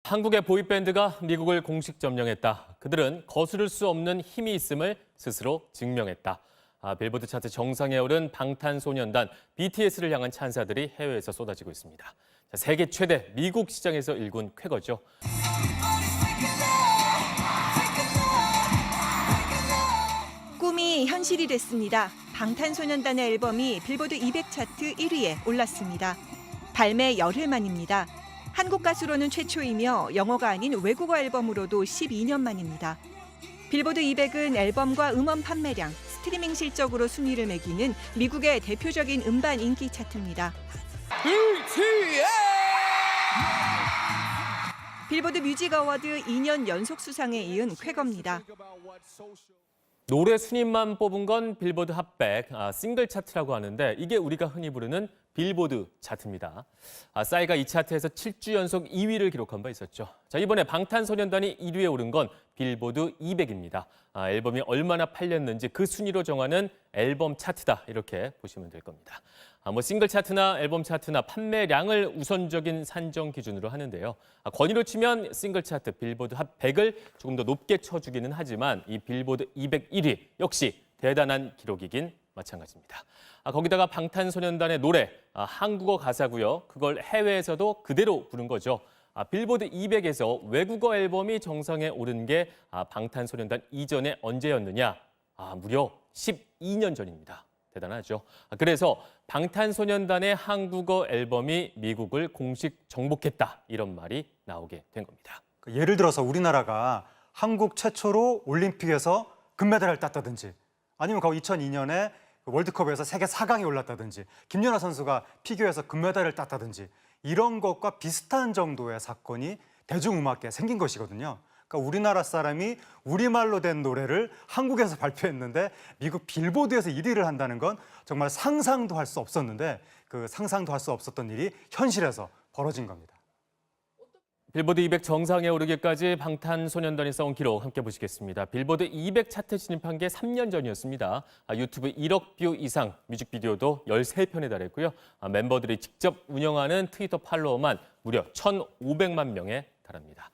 한국의 보이밴드가 미국을 공식 점령했다. 그들은 거스를 수 없는 힘이 있음을 스스로 증명했다. 빌보드 차트 정상에 오른 방탄소년단 BTS를 향한 찬사들이 해외에서 쏟아지고 있습니다. 세계 최대 미국 시장에서 일군 쾌거죠. 꿈이 현실이 됐습니다. 방탄소년단의 앨범이 빌보드 200 차트 1위에 올랐습니다. 발매 열흘 만입니다. 한국 가수로는 최초이며 영어가 아닌 외국어 앨범으로도 12년 만입니다. 빌보드 200은 앨범과 음원 판매량, 스트리밍 실적으로 순위를 매기는 미국의 대표적인 음반 인기 차트입니다. 빌보드 뮤직 어워드 2년 연속 수상에 이은 쾌거입니다. 노래 순위만 뽑은 건 빌보드 핫백, 싱글 차트라고 하는데 이게 우리가 흔히 부르는 빌보드 차트입니다. 싸이가 이 차트에서 7주 연속 2위를 기록한 바 있었죠. 자, 이번에 방탄소년단이 1위에 오른 건 빌보드 200입니다. 앨범이 얼마나 팔렸는지 그 순위로 정하는 앨범 차트다 이렇게 보시면 될 겁니다. 싱글 차트나 앨범 차트나 판매량을 우선적인 산정 기준으로 하는데요. 권위로 치면 싱글 차트 빌보드 핫 100을 조금 더 높게 쳐주기는 하지만 이 빌보드 200 1위 역시 대단한 기록이긴 마찬가지입니다. 거기다가 방탄소년단의 노래, 한국어 가사고요. 그걸 해외에서도 그대로 부른 거죠. 빌보드 200에서 외국어 앨범이 정상에 오른 게 방탄소년단 이전에 언제였느냐? 무려 12년 전입니다. 대단하죠. 그래서 방탄소년단의 한국어 앨범이 미국을 공식 정복했다. 이런 말이 나오게 된 겁니다. 예를 들어서 우리나라가 한국 최초로 올림픽에서 금메달을 땄다든지 아니면 2002년에 월드컵에서 세계 4강에 올랐다든지 김연아 선수가 피겨에서 금메달을 땄다든지 이런 것과 비슷한 정도의 사건이 대중음악계에 생긴 것이거든요. 그러니까 우리나라 사람이 우리말로 된 노래를 한국에서 발표했는데 미국 빌보드에서 1위를 한다는 건 정말 상상도 할 수 없었는데 그 상상도 할 수 없었던 일이 현실에서 벌어진 겁니다. 빌보드 200 정상에 오르기까지 방탄소년단이 쌓은 기록 함께 보시겠습니다. 빌보드 200 차트 진입한 게 3년 전이었습니다. 유튜브 1억 뷰 이상, 뮤직비디오도 13편에 달했고요. 멤버들이 직접 운영하는 트위터 팔로워만 무려 1,500만 명에 달합니다.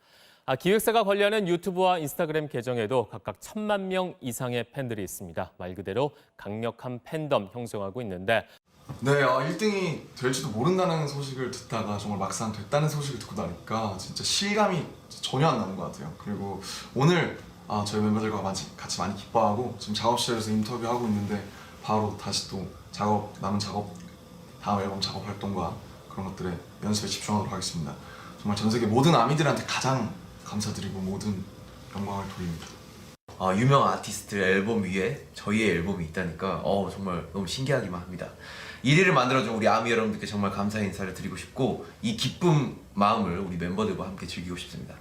기획사가 관리하는 유튜브와 인스타그램 계정에도 각각 1,000만 명 이상의 팬들이 있습니다. 말 그대로 강력한 팬덤 형성하고 있는데 네, 1등이 될지도 모른다는 소식을 듣다가 정말 막상 됐다는 소식을 듣고 나니까 진짜 실감이 전혀 안 나는 것 같아요. 그리고 오늘 저희 멤버들과 같이 많이 기뻐하고 지금 작업실에서 인터뷰하고 있는데 바로 다시 또 남은 작업, 다음 앨범 작업 활동과 그런 것들에 연습에 집중하도록 하겠습니다. 정말 전 세계 모든 아미들한테 가장 감사드리고 모든 영광을 돌립니다. 유명 아티스트 앨범 위에 저희의 앨범이 있다니까 정말 너무 신기하기만 합니다. 1위를 만들어준 우리 아미 여러분들께 정말 감사의 인사를 드리고 싶고 이 기쁜 마음을 우리 멤버들과 함께 즐기고 싶습니다.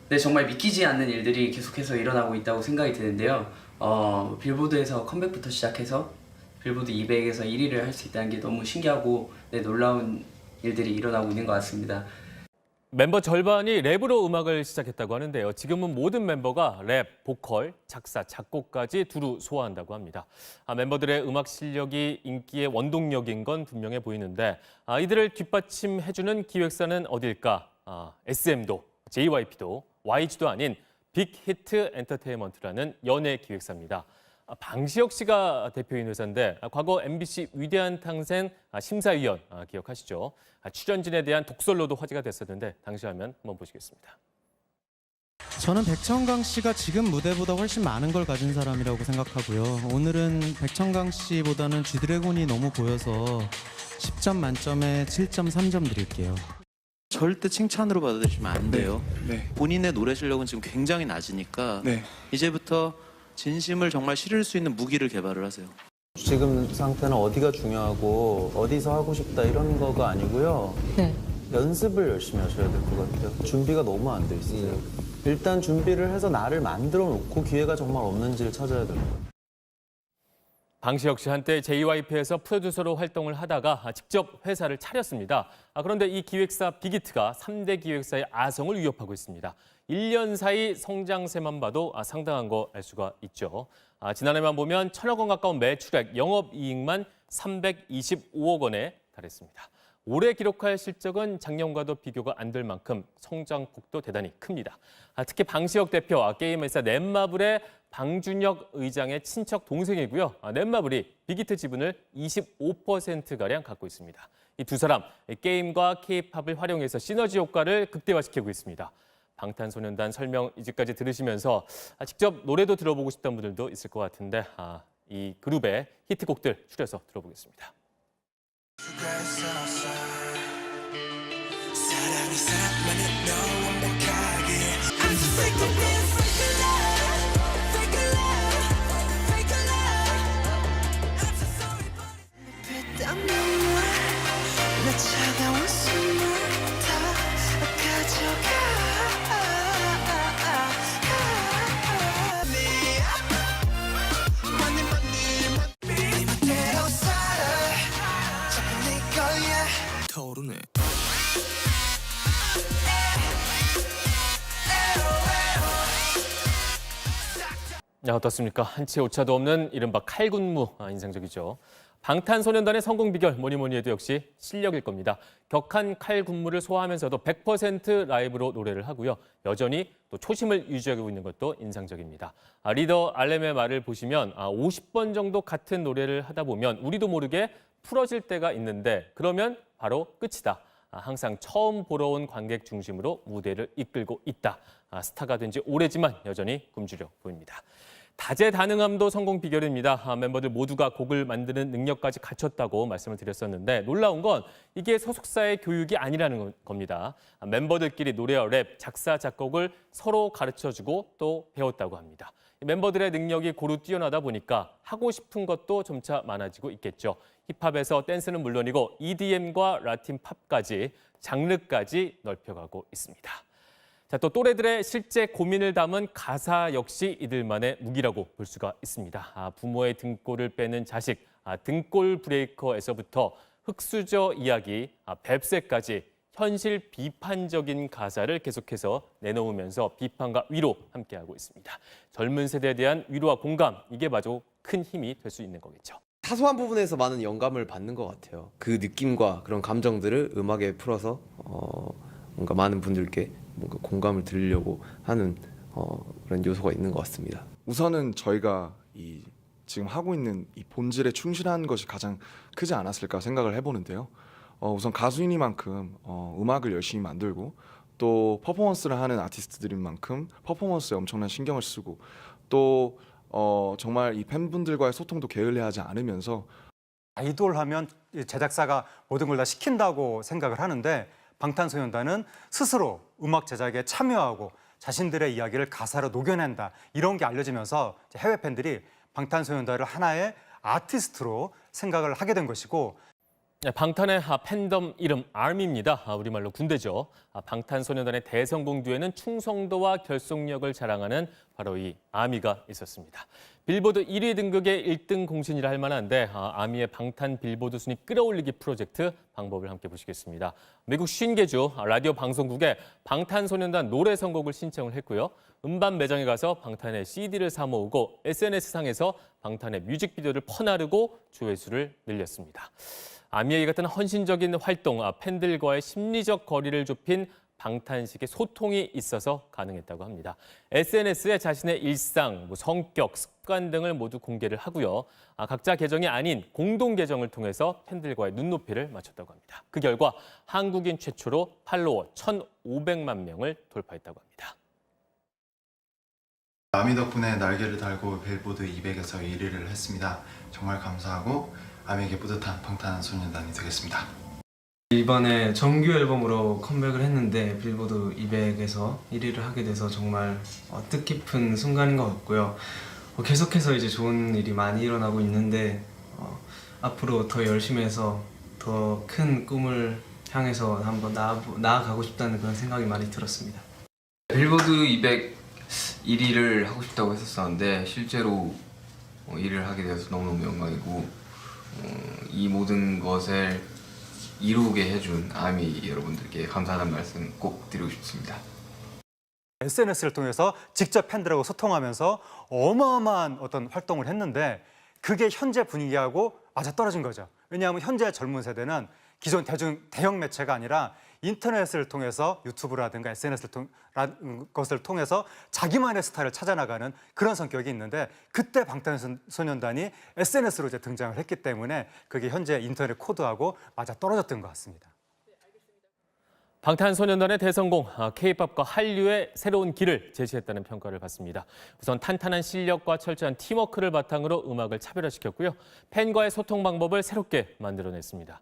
네, 정말 믿기지 않는 일들이 계속해서 일어나고 있다고 생각이 드는데요. 빌보드에서 컴백부터 시작해서 빌보드 200에서 1위를 할 수 있다는 게 너무 신기하고 놀라운 일들이 일어나고 있는 것 같습니다. 멤버 절반이 랩으로 음악을 시작했다고 하는데요. 지금은 모든 멤버가 랩, 보컬, 작사, 작곡까지 두루 소화한다고 합니다. 멤버들의 음악 실력이 인기의 원동력인 건 분명해 보이는데 이들을 뒷받침해주는 기획사는 어딜까? SM도, JYP도, YG도 아닌 빅히트 엔터테인먼트라는 연예 기획사입니다. 방시혁 씨가 대표인 회사인데 과거 MBC 위대한 탄생 심사위원 기억하시죠? 출연진에 대한 독설로도 화제가 됐었는데 당시 화면 한번 보시겠습니다. 저는 백천강 씨가 지금 무대보다 훨씬 많은 걸 가진 사람이라고 생각하고요. 오늘은 백천강 씨보다는 G드래곤이 너무 보여서 10점 만점에 7.3점 드릴게요. 절대 칭찬으로 받아들이시면 안 돼요. 네. 본인의 노래 실력은 지금 굉장히 낮으니까 이제부터 진심을 정말 실을 수 있는 무기를 개발을 하세요. 지금 상태는 어디가 중요하고 어디서 하고 싶다 이런 거가 아니고요. 연습을 열심히 하셔야 될 것 같아요. 준비가 너무 안 돼 있어요. 일단 준비를 해서 나를 만들어 놓고 기회가 정말 없는지를 찾아야 될 것 같아요. 방시혁 씨 한때 JYP에서 프로듀서로 활동을 하다가 직접 회사를 차렸습니다. 그런데 이 기획사 빅히트가 3대 기획사의 아성을 위협하고 있습니다. 1년 사이 성장세만 봐도 상당한 거 알 수가 있죠. 지난해만 보면 1,000억 원 가까운 매출액, 영업이익만 325억 원에 달했습니다. 올해 기록할 실적은 작년과도 비교가 안 될 만큼 성장폭도 대단히 큽니다. 특히 방시혁 대표, 게임 회사 넷마블의 방준혁 의장의 친척 동생이고요. 넷마블이 빅히트 지분을 25%가량 갖고 있습니다. 이 두 사람, 게임과 K-팝을 활용해서 시너지 효과를 극대화시키고 있습니다. 방탄소년단 설명 이제까지 들으시면서 직접 노래도 들어보고 싶다는 분들도 있을 것 같은데 이 그룹의 히트곡들 추려서 들어보겠습니다. 어떻습니까? 한치 오차도 없는 이른바 칼군무 인상적이죠. 방탄소년단의 성공 비결 뭐니 해도 역시 실력일 겁니다. 격한 칼군무를 소화하면서도 100% 라이브로 노래를 하고요. 여전히 또 초심을 유지하고 있는 것도 인상적입니다. 리더 알렘의 말을 보시면 50번 정도 같은 노래를 하다 보면 우리도 모르게 풀어질 때가 있는데 그러면 바로 끝이다. 항상 처음 보러 온 관객 중심으로 무대를 이끌고 있다. 스타가 된 지 오래지만 여전히 굶주려 보입니다. 다재다능함도 성공 비결입니다. 멤버들 모두가 곡을 만드는 능력까지 갖췄다고 말씀을 드렸었는데 놀라운 건 이게 소속사의 교육이 아니라는 겁니다. 멤버들끼리 노래와 랩, 작사, 작곡을 서로 가르쳐주고 또 배웠다고 합니다. 멤버들의 능력이 고루 뛰어나다 보니까 하고 싶은 것도 점차 많아지고 있겠죠. 힙합에서 댄스는 물론이고 EDM과 라틴 팝까지 장르까지 넓혀가고 있습니다. 또 또래들의 실제 고민을 담은 가사 역시 이들만의 무기라고 볼 수가 있습니다. 부모의 등골을 빼는 자식, 등골 브레이커에서부터 흙수저 이야기, 뱁새까지 현실 비판적인 가사를 계속해서 내놓으면서 비판과 위로 함께하고 있습니다. 젊은 세대에 대한 위로와 공감, 이게 마저 큰 힘이 될 수 있는 거겠죠. 사소한 부분에서 많은 영감을 받는 것 같아요. 그 느낌과 그런 감정들을 음악에 풀어서 뭔가 많은 분들께 뭔가 공감을 드리려고 하는 그런 요소가 있는 것 같습니다. 우선은 저희가 지금 하고 있는 이 본질에 충실한 것이 가장 크지 않았을까 생각을 해보는데요. 우선 가수이니만큼 음악을 열심히 만들고 또 퍼포먼스를 하는 아티스트들인 만큼 퍼포먼스에 엄청난 신경을 쓰고 또 정말 이 팬분들과의 소통도 게을리하지 않으면서 아이돌 하면 제작사가 모든 걸 다 시킨다고 생각을 하는데 방탄소년단은 스스로 음악 제작에 참여하고 자신들의 이야기를 가사로 녹여낸다. 이런 게 알려지면서 해외 팬들이 방탄소년단을 하나의 아티스트로 생각을 하게 된 것이고 방탄의 팬덤 이름 아미입니다. 우리말로 군대죠. 방탄소년단의 대성공 뒤에는 충성도와 결속력을 자랑하는 바로 이 아미가 있었습니다. 빌보드 1위 등극의 1등 공신이라 할 만한데 아미의 방탄 빌보드 순위 끌어올리기 프로젝트 방법을 함께 보시겠습니다. 미국 쉰개주 라디오 방송국에 방탄소년단 노래 선곡을 신청을 했고요. 음반 매장에 가서 방탄의 CD를 사 모으고 SNS상에서 방탄의 뮤직비디오를 퍼나르고 조회수를 늘렸습니다. 아미에게 같은 헌신적인 활동, 팬들과의 심리적 거리를 좁힌 방탄식의 소통이 있어서 가능했다고 합니다. SNS에 자신의 일상, 성격, 습관 등을 모두 공개를 하고요. 각자 계정이 아닌 공동 계정을 통해서 팬들과의 눈높이를 맞췄다고 합니다. 그 결과 한국인 최초로 팔로워 1,500만 명을 돌파했다고 합니다. 아미 덕분에 날개를 달고 빌보드 200에서 1위를 했습니다. 정말 감사하고 아미에게 뿌듯한 방탄소년단이 되겠습니다. 이번에 정규 앨범으로 컴백을 했는데 빌보드 200에서 1위를 하게 돼서 정말 뜻깊은 순간인 것 같고요. 계속해서 이제 좋은 일이 많이 일어나고 있는데 앞으로 더 열심히 해서 더 큰 꿈을 향해서 한번 나아가고 싶다는 그런 생각이 많이 들었습니다. 빌보드 200 1위를 하고 싶다고 했었는데 실제로 1위를 하게 돼서 너무너무 영광이고 이 모든 것을 이루게 해준 아미 여러분들께 감사하다는 말씀 꼭 드리고 싶습니다. SNS를 통해서 직접 팬들하고 소통하면서 어마어마한 어떤 활동을 했는데 그게 현재 분위기하고 맞아떨어진 거죠. 왜냐하면 현재 젊은 세대는 기존 대형 매체가 아니라 인터넷을 통해서 유튜브라든가 SNS를 것을 통해서 자기만의 스타일을 찾아나가는 그런 성격이 있는데 그때 방탄소년단이 SNS로 이제 등장을 했기 때문에 그게 현재 인터넷 코드하고 맞아 떨어졌던 것 같습니다. 방탄소년단의 대성공, K-팝과 한류의 새로운 길을 제시했다는 평가를 받습니다. 우선 탄탄한 실력과 철저한 팀워크를 바탕으로 음악을 차별화시켰고요. 팬과의 소통 방법을 새롭게 만들어냈습니다.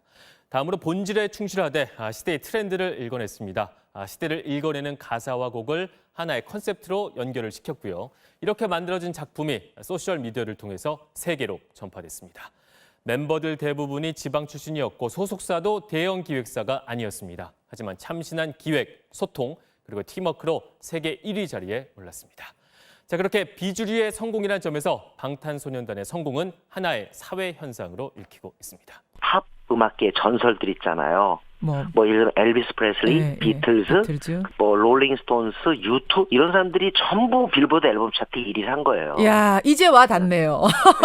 다음으로 본질에 충실하되 시대의 트렌드를 읽어냈습니다. 시대를 읽어내는 가사와 곡을 하나의 컨셉트로 연결을 시켰고요. 이렇게 만들어진 작품이 소셜미디어를 통해서 세계로 전파됐습니다. 멤버들 대부분이 지방 출신이었고 소속사도 대형 기획사가 아니었습니다. 하지만 참신한 기획, 소통, 그리고 팀워크로 세계 1위 자리에 올랐습니다. 자, 그렇게 비주류의 성공이라는 점에서 방탄소년단의 성공은 하나의 사회 현상으로 읽히고 있습니다. 팝 음악계의 전설들 있잖아요. 뭐 예를 들어 엘비스 프레슬리, 비틀즈, 뭐 롤링스톤스, U2 이런 사람들이 전부 빌보드 앨범 차트 1위를 한 거예요. 야, 이제 와 닿네요.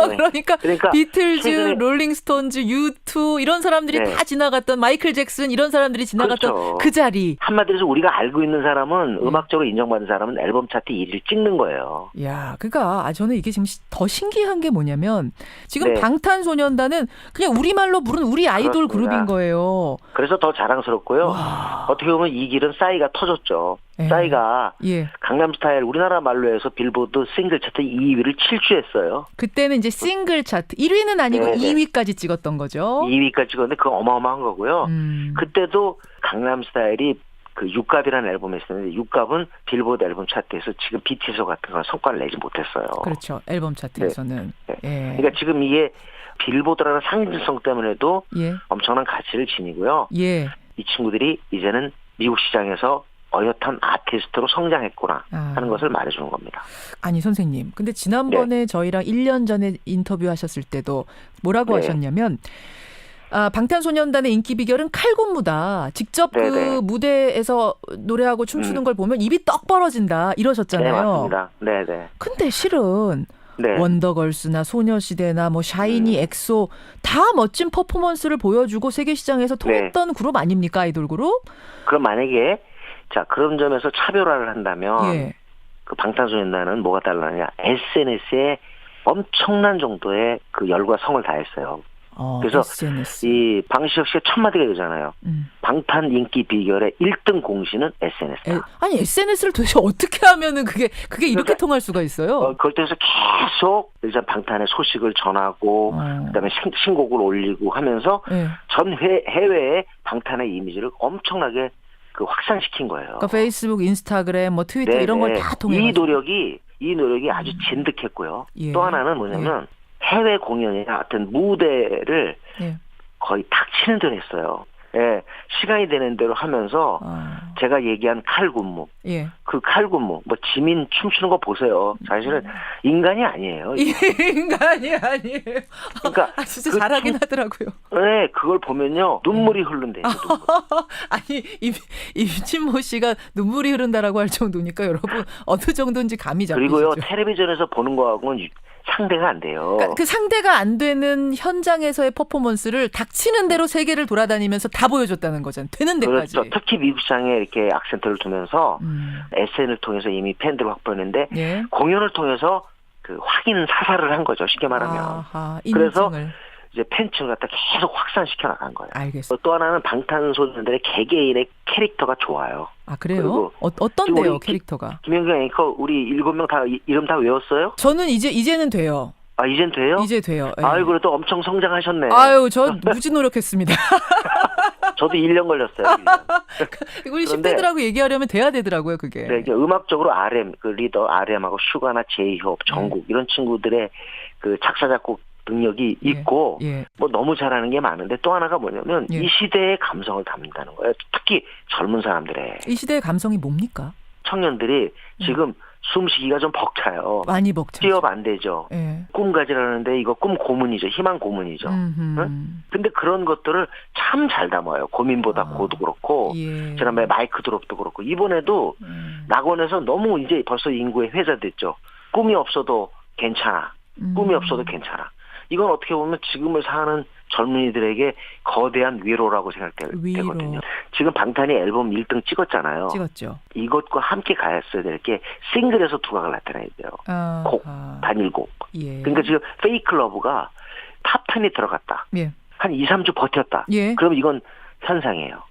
네. 그러니까 비틀즈, 최근에... 롤링스톤즈, U2 이런 사람들이 다 지나갔던 마이클 잭슨 이런 사람들이 지나갔던 그렇죠. 그 자리. 한마디로 해서 우리가 알고 있는 사람은 음악적으로 인정받는 사람은 앨범 차트 1위를 찍는 거예요. 야, 그러니까 저는 이게 지금 더 신기한 게 뭐냐면 지금 방탄소년단은 그냥 우리말로 부르는 우리 아이돌 그렇습니다. 그룹인 거예요. 그래서 더 자랑스럽고요. 어떻게 보면 이 길은 싸이가 터졌죠. 싸이가 강남스타일 우리나라 말로 해서 빌보드 싱글 차트 2위를 7주 그때는 이제 싱글 차트 1위는 아니고 2위까지 찍었던 거죠. 2위까지 찍었는데 그거 어마어마한 거고요. 그때도 강남스타일이 그 육갑이라는 앨범이 있었는데 육갑은 빌보드 앨범 차트에서 지금 BTS 같은 거 성과를 내지 못했어요. 그렇죠. 앨범 차트에서는. 그러니까 지금 이게 빌보드라는 상징성 때문에도 엄청난 가치를 지니고요. 이 친구들이 이제는 미국 시장에서 어엿한 아티스트로 성장했구나 하는 것을 말해주는 겁니다. 아니 선생님, 근데 지난번에 저희랑 1년 전에 인터뷰하셨을 때도 뭐라고 하셨냐면 방탄소년단의 인기 비결은 칼군무다. 직접 그 무대에서 노래하고 춤추는 걸 보면 입이 떡 벌어진다 이러셨잖아요. 네, 맞습니다. 네네. 근데 실은 원더걸스나 소녀시대나 뭐 샤이니, 엑소 다 멋진 퍼포먼스를 보여주고 세계 시장에서 통했던 그룹 아닙니까? 아이돌 그룹? 그럼 만약에 자 그런 점에서 차별화를 한다면 그 방탄소년단은 뭐가 달라냐? SNS에 엄청난 정도의 그 열과 성을 다했어요. 그래서 SNS. 이 방시혁 씨가 첫 마디가 되잖아요. 방탄 인기 비결의 1등 공신은 SNS다. 아니 SNS를 도대체 어떻게 하면은 그게 이렇게 통할 수가 있어요? 그걸 통해서 계속 일단 방탄의 소식을 전하고 그다음에 신곡을 올리고 하면서 전 해외에 방탄의 이미지를 엄청나게 그 확산시킨 거예요. 그러니까 페이스북, 인스타그램, 뭐 트위터 이런 걸 다 통해. 이 노력이 아주 진득했고요. 또 하나는 뭐냐면. 해외 공연이나 어떤 무대를 거의 닥치는 대로 했어요. 시간이 되는 대로 하면서 제가 얘기한 칼군무, 그 칼군무, 뭐 지민 춤추는 거 보세요. 사실은 인간이 아니에요. 인간이 아니에요. 그러니까 진짜 잘하긴 하더라고요. 네, 그걸 보면요 눈물이 흐른대요. 아니 임진모 씨가 눈물이 흐른다라고 할 정도니까 여러분 어느 정도인지 감이 잡히시죠. 그리고요 텔레비전에서 보는 거하고는 상대가 안 돼요. 그러니까 그 상대가 안 되는 현장에서의 퍼포먼스를 닥치는 대로 세계를 돌아다니면서 다 보여줬다는 거잖아요. 되는 데까지. 그렇죠. 특히 미국 시장에 이렇게 악센트를 두면서 SNS를 통해서 이미 팬들을 확보했는데 공연을 통해서 그 확인 사살을 한 거죠. 쉽게 말하면. 그래서 이제 팬층을 갖다 계속 확산시켜 나간 거예요. 알겠습니다. 또 하나는 방탄소년단들의 개개인의 캐릭터가 좋아요. 아 그래요? 어떤데요 캐릭터가? 김연경 앵커 우리 7명 다 이름 다 외웠어요? 저는 이제는 돼요. 아 이젠 돼요? 이제 돼요. 아유 그래도 엄청 성장하셨네. 아유 저 무지 노력했습니다. 저도 1년 걸렸어요. 1년. 우리 10대들하고 얘기하려면 돼야 되더라고요 그게. 네, 음악적으로 RM 그 리더 RM하고 슈가나 제이홉, 정국 이런 친구들의 그 작사 작곡 능력이 있고 뭐 너무 잘하는 게 많은데 또 하나가 뭐냐면 이 시대의 감성을 담는다는 거예요. 특히 젊은 사람들의. 이 시대의 감성이 뭡니까? 청년들이 지금 숨쉬기가 좀 벅차요. 많이 벅차죠. 취업 안 되죠. 꿈 가지라는데 이거 꿈 고문이죠. 희망 고문이죠. 응? 근데 그런 것들을 참 잘 담아요. 고민보다 고도 그렇고 지난번에 마이크 드롭도 그렇고 이번에도 낙원에서 너무 이제 벌써 인구의 회자됐죠. 꿈이 없어도 괜찮아. 꿈이 없어도 괜찮아. 이건 어떻게 보면 지금을 사는 젊은이들에게 거대한 위로라고 생각되거든요. 지금 방탄이 앨범 1등 찍었잖아요. 찍었죠. 이것과 함께 가였어야 될 게 싱글에서 두각을 나타내야 돼요. 곡, 단일곡. 예. 그러니까 지금 페이크 러브가 탑 10에 들어갔다. 예. 한 2, 3주 버텼다. 예. 그럼 이건 현상이에요.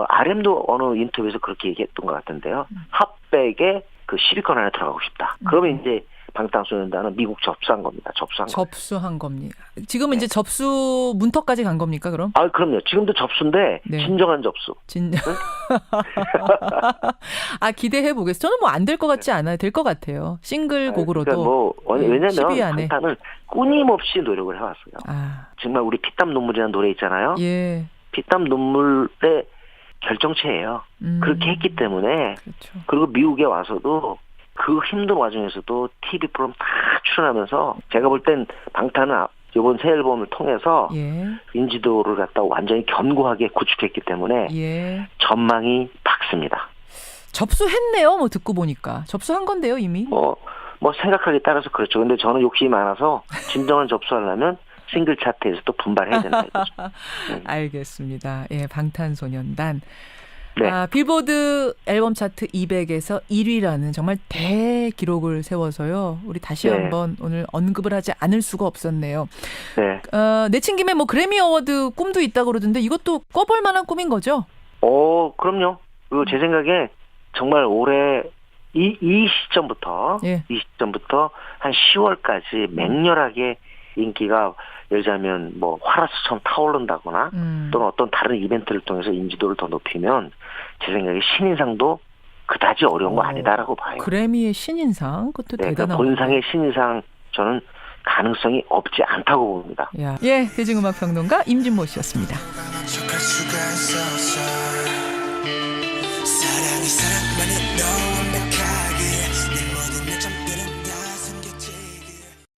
RM도 어느 인터뷰에서 그렇게 얘기했던 것 같은데요. 핫백에 그 10위권 안에 들어가고 싶다. 그러면 이제 방탄소년단은 미국 접수한 겁니다. 접수한 겁니다. 지금은 이제 접수 문턱까지 간 겁니까, 그럼? 아, 그럼요. 지금도 접수인데 네. 진정한 접수. 응? 아, 기대해 보겠습니다. 저는 뭐 안 될 것 같지 않아요. 될 것 같아요. 싱글곡으로도. 그러니까 왜냐면 10위 안에. 방탄은 끊임없이 노력을 해왔어요. 정말 우리 피땀 눈물이라는 노래 있잖아요. 예. 피땀 눈물의 결정체예요. 그렇게 했기 때문에 그렇죠. 그리고 미국에 와서도 그 힘든 와중에서도 TV 프로그램 다 출연하면서 제가 볼 땐 방탄은 이번 새 앨범을 통해서 예. 인지도를 갖다 완전히 견고하게 구축했기 때문에 예. 전망이 밝습니다. 접수했네요. 뭐 듣고 보니까 접수한 건데요, 이미. 뭐 생각하기에 따라서 그렇죠. 근데 저는 욕심이 많아서 진정한 접수하려면 싱글 차트에서 또 분발해야 된다 이거죠. 알겠습니다. 예, 방탄소년단. 네. 빌보드 앨범 차트 200에서 1위라는 정말 대기록을 세워서요. 우리 다시 네. 한번 오늘 언급을 하지 않을 수가 없었네요. 네. 내친 김에 뭐 그래미 어워드 꿈도 있다고 그러던데 이것도 꿔볼 만한 꿈인 거죠? 그럼요. 그리고 제 생각에 정말 올해 이 시점부터 한 10월까지 맹렬하게 인기가 예를 들자면 뭐 화라수처럼 타오른다거나 또는 어떤 다른 이벤트를 통해서 인지도를 더 높이면 제 생각에 신인상도 그다지 어려운 거 아니다라고 봐요. 그래미의 신인상 그것도 네, 대단한 본상의 신인상 저는 가능성이 없지 않다고 봅니다. 예, 대중음악 평론가 임진모 씨였습니다. 사랑만은 너